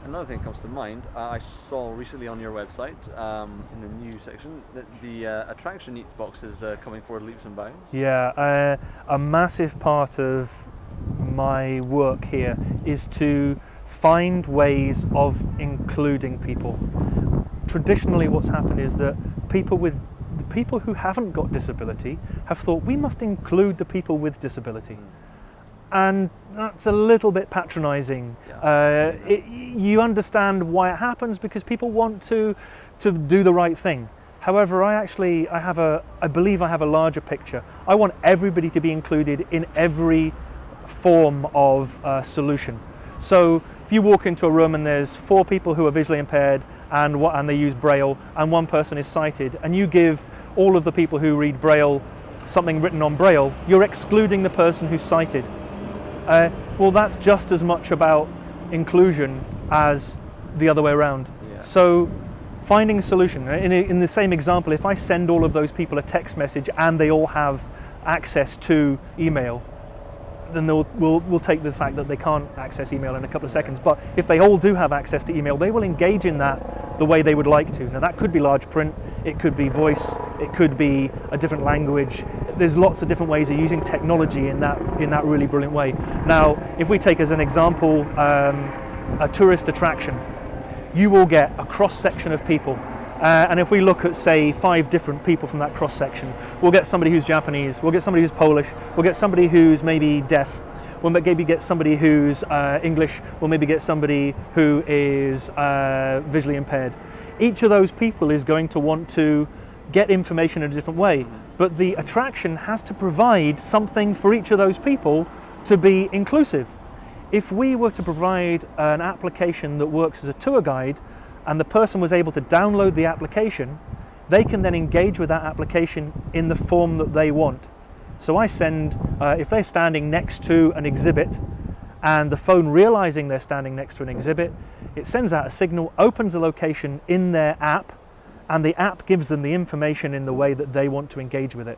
another thing comes to mind. I saw recently on your website, in the news section, that the attraction Neatebox is coming forward leaps and bounds. Yeah, a massive part of my work here is to find ways of including people. Traditionally, what's happened is that people who haven't got disability have thought we must include the people with disability. And that's a little bit patronizing. Yeah, You understand why it happens because people want to do the right thing. However, I believe I have a larger picture. I want everybody to be included in every form of solution. So if you walk into a room and there's 4 people who are visually impaired and they use Braille and 1 person is sighted, and you give all of the people who read Braille something written on Braille, you're excluding the person who's sighted. Well, that's just as much about inclusion as the other way around. Yeah. So finding a solution. In the same example, if I send all of those people a text message and they all have access to email, then we'll take the fact that they can't access email in a couple of seconds. But if they all do have access to email, they will engage in that the way they would like to. Now that could be large print, it could be voice, it could be a different language. There's lots of different ways of using technology in that really brilliant way. Now, if we take as an example a tourist attraction, you will get a cross-section of people. And if we look at, say, 5 different people from that cross-section, we'll get somebody who's Japanese, we'll get somebody who's Polish, we'll get somebody who's maybe deaf, we'll maybe get somebody who's English, we'll maybe get somebody who is visually impaired. Each of those people is going to want to get information in a different way, but the attraction has to provide something for each of those people to be inclusive. If we were to provide an application that works as a tour guide, and the person was able to download the application, they can then engage with that application in the form that they want. So I send, if they're standing next to an exhibit and the phone realizing they're standing next to an exhibit, it sends out a signal, opens a location in their app, and the app gives them the information in the way that they want to engage with it.